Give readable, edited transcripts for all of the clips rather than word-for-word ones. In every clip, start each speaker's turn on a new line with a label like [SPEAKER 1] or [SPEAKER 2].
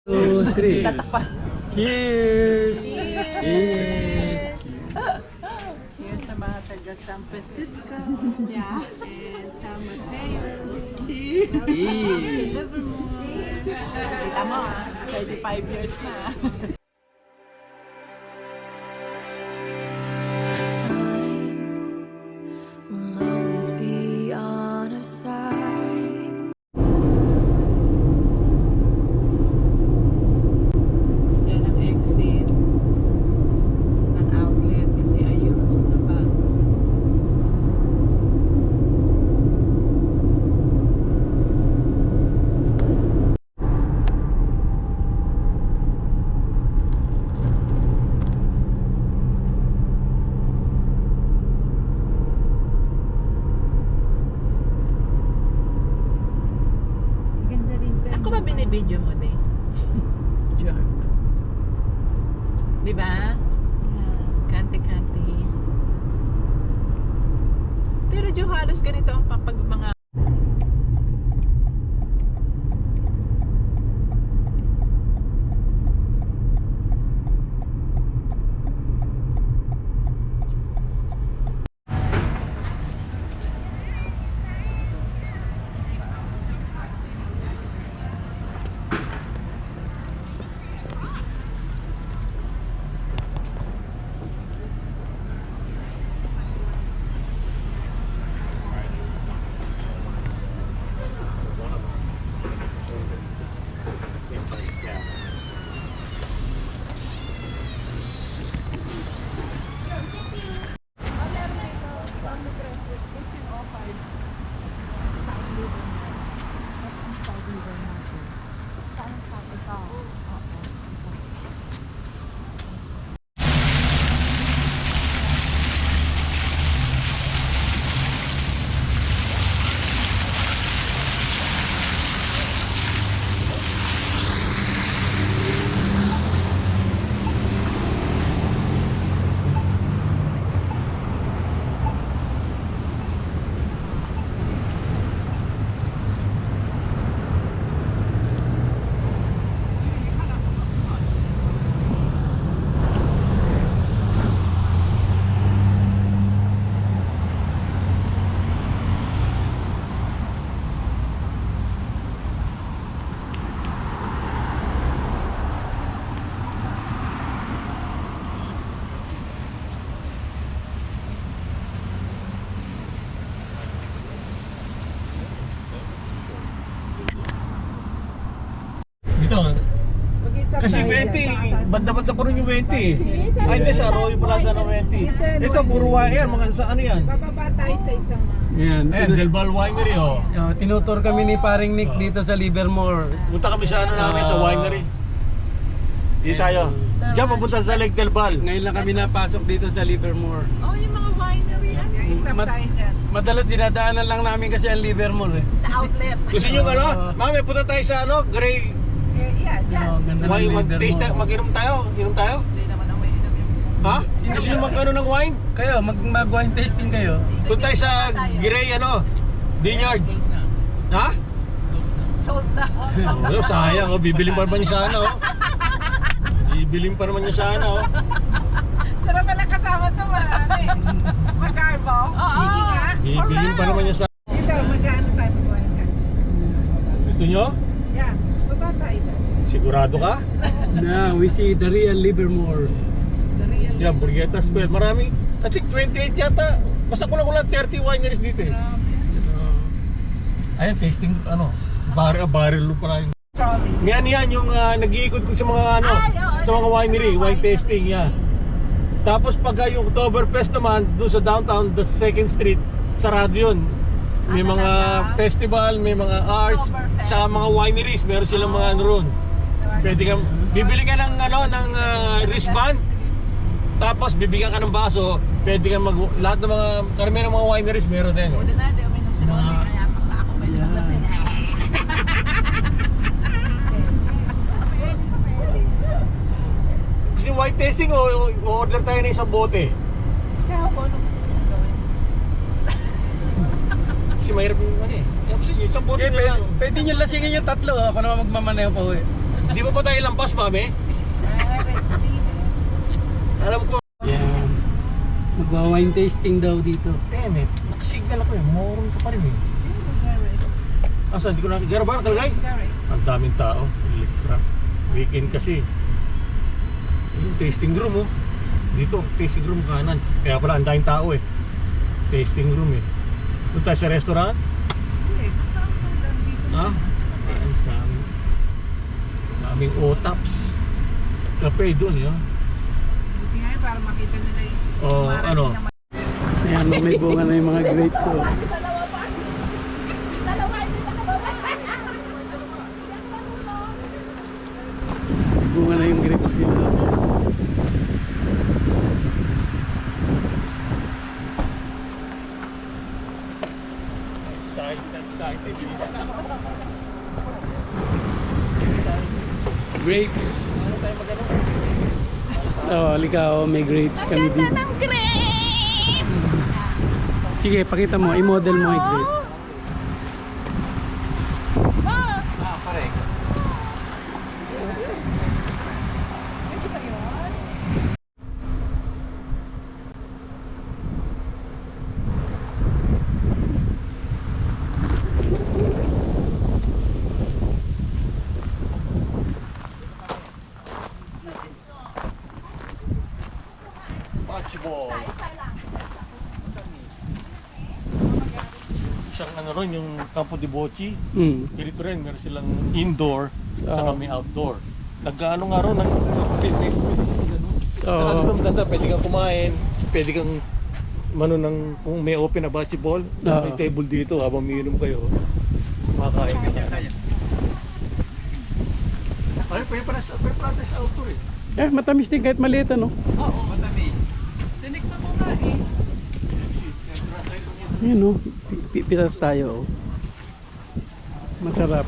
[SPEAKER 1] 2, 3.
[SPEAKER 2] Tatapas.
[SPEAKER 1] Cheers!
[SPEAKER 2] Cheers!
[SPEAKER 1] Cheers!
[SPEAKER 2] Cheers sa mga taga San Francisco. Yeah. And San Mateo. Cheers!
[SPEAKER 1] Cheers!
[SPEAKER 2] Livermore. Kita mo, 35 years na.
[SPEAKER 3] Time will always be on our side.
[SPEAKER 2] Yan ang exit ng outlet kasi ayun sa tapat.
[SPEAKER 4] Ganda rin to.
[SPEAKER 2] Ako ba binibidyo mo din? Sure. Di ba? Kante-kante. Pero Diyo, halos ganito ang pag mga
[SPEAKER 1] Dito. Kasi 20, banda-banda pa rin yung 20. Ay, hindi, sa Arroyo pala ng 20. Ito, puro wine yan, mga sa ano yan?
[SPEAKER 4] Bababa tayo sa isang
[SPEAKER 1] Yan, Del Val Winery, oh.
[SPEAKER 5] Tinutur kami ni paring Nick dito sa Livermore.
[SPEAKER 1] Punta kami sa ano namin, sa winery. Dito tayo. Diyan, papunta sa Lake Del Val.
[SPEAKER 5] Ngayon lang kami napasok dito sa Livermore.
[SPEAKER 2] oh, yung mga winery
[SPEAKER 4] stop
[SPEAKER 5] Mat-
[SPEAKER 4] tayo dyan.
[SPEAKER 5] Madalas dinadaanan lang namin kasi ang Livermore eh.
[SPEAKER 2] sa outlet.
[SPEAKER 1] Gusto nyo ano? Mami, punta tayo sa ano, Gray.
[SPEAKER 4] Yeah, dyan.
[SPEAKER 5] Ganda ng
[SPEAKER 1] Wine, mag-taste tayo,
[SPEAKER 5] Livermore.
[SPEAKER 1] mag-inom tayo? Inom tayo?
[SPEAKER 2] Hindi naman ako mainom yung
[SPEAKER 1] Ha? Gusto nyo mag-ano ng wine?
[SPEAKER 5] Kayo, mag-wine tasting kayo.
[SPEAKER 1] Punta tayo sa Gray, ano, Vineyard. Ha?
[SPEAKER 2] sold na.
[SPEAKER 1] Oh, sayang, oh, bibilin pa naman niya sana, oh. Bibilin pa naman niya sana, oh.
[SPEAKER 4] Sarap pala kasama to, marami. Mag-arbaw. Sige nga.
[SPEAKER 1] Bibilin pa naman niya sana.
[SPEAKER 4] Dito, mag-ano tayo mag-wine ka.
[SPEAKER 1] Gusto nyo?
[SPEAKER 4] Yeah, baba tayo dyan.
[SPEAKER 1] Sigurado ka?
[SPEAKER 5] Now, we see the real Livermore.
[SPEAKER 1] Yan, Burguetas Well. Maraming, I think 28 yata. Basta kulang-kulang 30 wineries dito eh. Ayan, tasting, ano, barrel pa rin.
[SPEAKER 4] Trolley.
[SPEAKER 1] Yan yung nag-iikot ko sa mga ano, sa mga winery, wine tasting, yan. Tapos pag yung Oktoberfest naman, doon sa downtown, the 2nd Street, sarado yun. May mga festival, may mga arts, sa mga wineries, meron silang mga ano ron. Pwede ka, bibili ka ng ano, ng wristband, tapos bibigyan ka ng baso, pwede ka lahat ng mga, karamihan ng mga wineries meron din.
[SPEAKER 2] Una na, di uminom sila ulit, kaya pa ako may naglasin.
[SPEAKER 1] Kasi wine tasting, order tayo ng isang bote.
[SPEAKER 2] Kaya ako, ano gusto niyo gawin?
[SPEAKER 1] Kasi mahirap yung ano eh. Kasi isang bote na lang.
[SPEAKER 5] Pwede nyo lasingin yung tatlo, ako naman magmamaneho pa uwi.
[SPEAKER 1] Di ba tayo lampas, mami?
[SPEAKER 4] I haven't seen it.
[SPEAKER 1] Alam ko.
[SPEAKER 5] Yan. Magwa-wine tasting daw dito.
[SPEAKER 1] Damn it, nakasignal ako eh. Moron ka pa rin eh. Asa, hindi ko nakikita ba nakalagay? Ang daming tao. Holy crap. Weekend kasi. Yung tasting room oh. Dito, tasting room kanan. Kaya pala ang daming tao eh. Tasting room eh. Doon tayo sa restaurant? Ha? Ang daming. Daming O-tops. Kape doon eh.
[SPEAKER 4] Buti nga yun, para makita nila yung
[SPEAKER 1] Oh, ano?
[SPEAKER 5] Ayan, may bunga na yung mga grapes. Oh. Bunga na yung grapes dito. Grapes. Oh, halika, oh, may grapes kami dito.
[SPEAKER 4] ng grapes!
[SPEAKER 5] Sige, pakita mo, i-model mo yung grapes.
[SPEAKER 1] Matchball. Isang ano rin, yung Campo de Bochi.
[SPEAKER 5] Mm.
[SPEAKER 1] Dito rin, meron silang indoor, sa
[SPEAKER 5] Oo.
[SPEAKER 1] kami outdoor. Nagkaano nga rin, sa
[SPEAKER 5] Oo.
[SPEAKER 1] ano ng ganda, pwede kang kumain, pwede kang kung may open na bocce ball, may
[SPEAKER 5] Oo.
[SPEAKER 1] table dito habang umiinom kayo. Makakain ka na. Ay, pwede para sa outdoor eh.
[SPEAKER 5] Eh, matamis din kahit maliit, ano?
[SPEAKER 4] Oo, matamis. Tinikman ko nga eh.
[SPEAKER 5] Ayan, oh. Pitas tayo, oh. Masarap.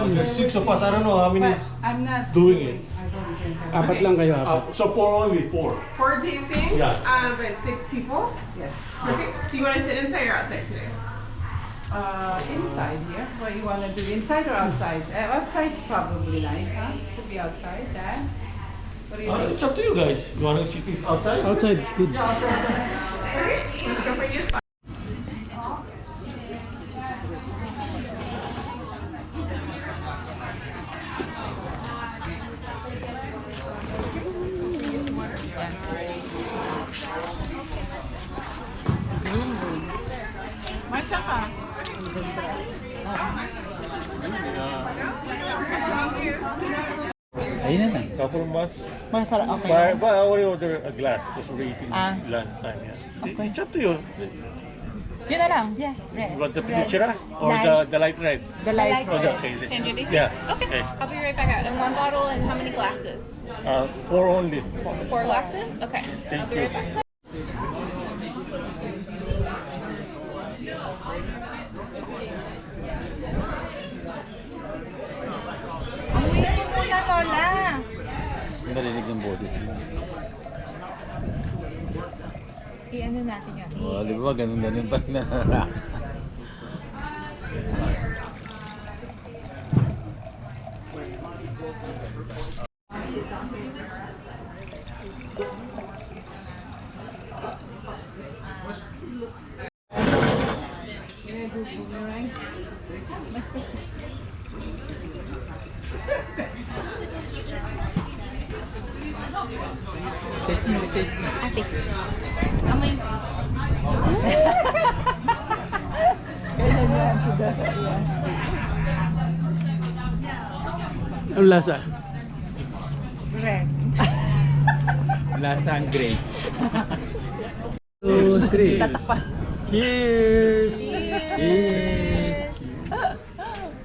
[SPEAKER 1] There's 6 of us, I don't know how many is
[SPEAKER 4] I'm not
[SPEAKER 1] doing it.
[SPEAKER 5] Apat lang kayo, apat.
[SPEAKER 1] So 4 only, 4.
[SPEAKER 6] For tasting?
[SPEAKER 1] Yeah.
[SPEAKER 6] But 6 people?
[SPEAKER 4] Yes.
[SPEAKER 6] Perfect. Do you want to sit inside or outside today?
[SPEAKER 4] Inside here. What you want to do, inside or outside? Outside's probably nice, huh? To be outside, Dad? What do you think?
[SPEAKER 1] It's up to you guys. You want to sit outside?
[SPEAKER 5] Outside is good.
[SPEAKER 6] Okay. Let's go for you.
[SPEAKER 4] Masya ka.
[SPEAKER 7] Ayun na lang.
[SPEAKER 1] Couple of months.
[SPEAKER 7] Masarap, okay.
[SPEAKER 1] But I only order a glass because we're eating
[SPEAKER 7] Ah.
[SPEAKER 1] lunchtime. Yeah.
[SPEAKER 7] Okay.
[SPEAKER 1] It's up to you.
[SPEAKER 7] Yun na lang. Yeah, red.
[SPEAKER 1] You want the pinichira or
[SPEAKER 7] Light.
[SPEAKER 1] the light red?
[SPEAKER 7] The light
[SPEAKER 1] Oh,
[SPEAKER 7] red.
[SPEAKER 1] okay.
[SPEAKER 8] Sangiovese?
[SPEAKER 1] Yeah.
[SPEAKER 8] Okay. I'll be right back out. And one bottle and how many glasses?
[SPEAKER 1] 4 only.
[SPEAKER 8] 4 glasses? Okay. I'll
[SPEAKER 1] Thank
[SPEAKER 8] be
[SPEAKER 1] you.
[SPEAKER 8] right back.
[SPEAKER 7] Amuyin mo muna, Lola. Narinig yung boses mo.
[SPEAKER 8] I-ano natin yun?
[SPEAKER 7] Oh, di ba? Ganun pa na.
[SPEAKER 8] Atis. Amoy.
[SPEAKER 5] Ang lasa.
[SPEAKER 7] Lasang grape.
[SPEAKER 5] 2, 3. Cheers!
[SPEAKER 2] Cheers!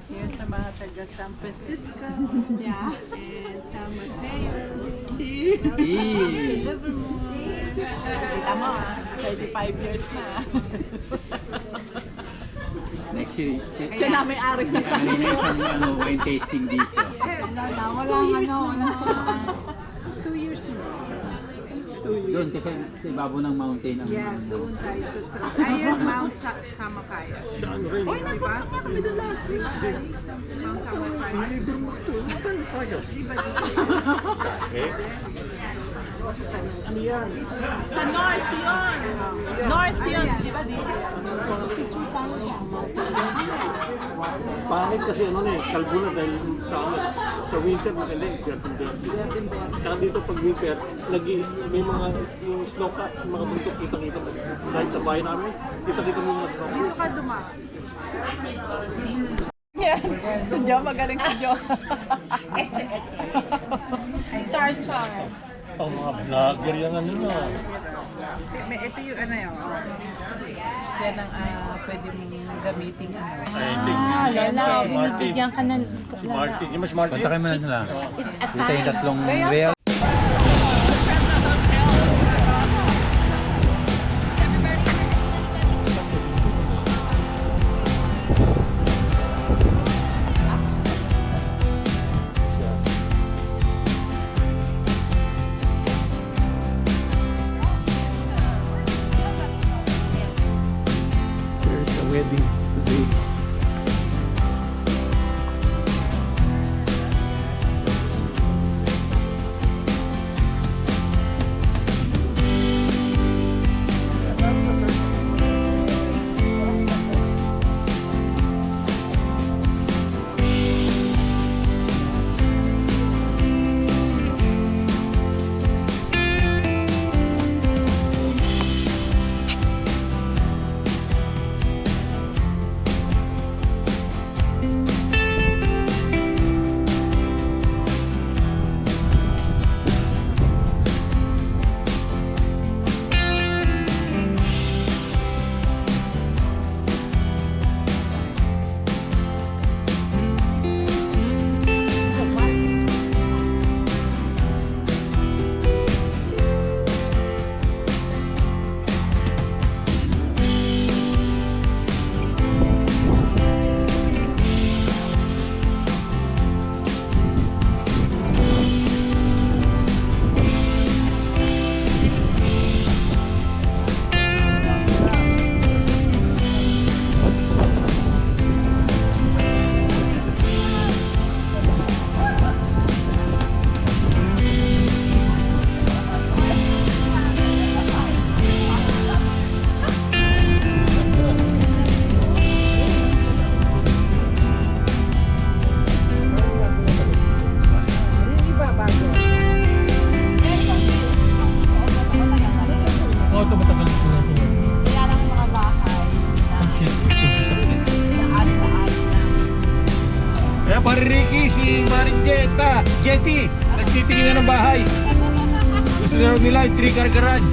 [SPEAKER 2] Cheers sa mga taga San Francisco.
[SPEAKER 8] Yeah.
[SPEAKER 2] And San Mateo.
[SPEAKER 5] Cheers!
[SPEAKER 2] Livermore. Kita mo 35 years na.
[SPEAKER 7] Next
[SPEAKER 2] Siya na may-ari na.
[SPEAKER 7] isang wine tasting dito.
[SPEAKER 2] Walang saan. 2 years na.
[SPEAKER 7] Doon kasi sa ibabaw ng mountain ang
[SPEAKER 4] Yes, doon tayo sa truck. Ayun, Mount Kamakaya.
[SPEAKER 1] Sa ano rin?
[SPEAKER 4] Diba? Kami doon last week. Mount Kamakaya.
[SPEAKER 2] Sa North yun. North yun. Di ba dito?
[SPEAKER 1] Pangit kasi ano na eh, kalbo na dahil sa amin. Sa winter maganda yung dirty. Saka dito pag winter, may mga yung snow cap, mga buntok kita-kita mo. Kahit sa bahay namin, kita-kita mo yung mga snow
[SPEAKER 4] Dito ka duma.
[SPEAKER 2] Si Jo, magaling si Jo. Char.
[SPEAKER 1] Ang mga vlogger yung ano na.
[SPEAKER 4] Ito yung ano yun.
[SPEAKER 2] Yan ang pwede mong gamitin ano.
[SPEAKER 1] I think.
[SPEAKER 8] Lola,
[SPEAKER 1] Smarty.
[SPEAKER 8] binibigyan ka ng...
[SPEAKER 1] Smarty. Yung mas smarty.
[SPEAKER 7] Punta kayo muna nila.
[SPEAKER 8] It's a
[SPEAKER 7] Dito yung
[SPEAKER 8] sign.
[SPEAKER 7] 3 real.
[SPEAKER 5] There's a wedding today.
[SPEAKER 1] Jetty, nagtitingin na ng bahay. Gusto na nila yung 3-car garage.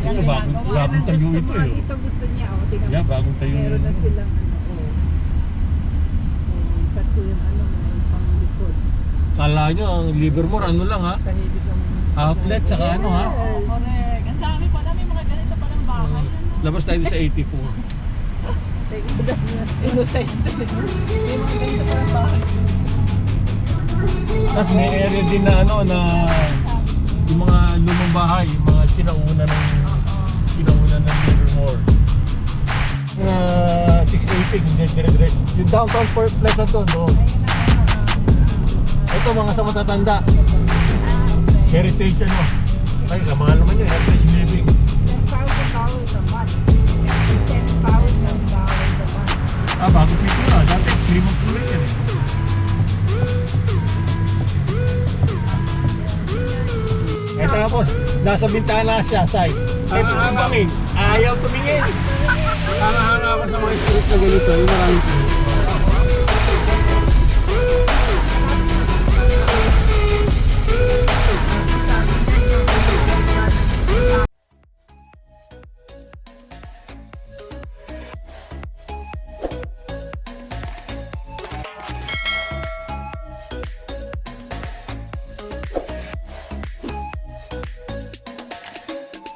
[SPEAKER 1] Ito bagong tayo ito eh.
[SPEAKER 4] Ito gusto niya. O, tingnan mo.
[SPEAKER 1] Yeah, bagong tayo
[SPEAKER 4] Meron na
[SPEAKER 1] ito.
[SPEAKER 4] silang ano. Pati yung ano, may pang likod.
[SPEAKER 1] Kala nyo, ang Livermore, ano lang ha?
[SPEAKER 4] Kahilig ang
[SPEAKER 1] Outlet, saka ano ha?
[SPEAKER 2] Correct. Ang dami pala. May mga ganito palang bahay.
[SPEAKER 1] Labas tayo sa 84.
[SPEAKER 2] Innocent. May mga ganito palang bahay.
[SPEAKER 1] Tapos may area din na ano na yung mga lumang bahay, yung mga sinauna ng Livermore. 680, hindi dire-diretso. Yung downtown Pleasant doon, doon. Ito mga sa matatanda. Heritage ano. Ay, kamahal naman yun, heritage living.
[SPEAKER 4] $10,000 a month. $10,000 a month.
[SPEAKER 1] Ah, bago pito na. Dati, 3 months ulit yan. Tapos, nasa bintana siya, side. Ito ang bangin. Ayaw tumingin.
[SPEAKER 5] Hanga-hanga ako sa mga street na ganito, yung maraming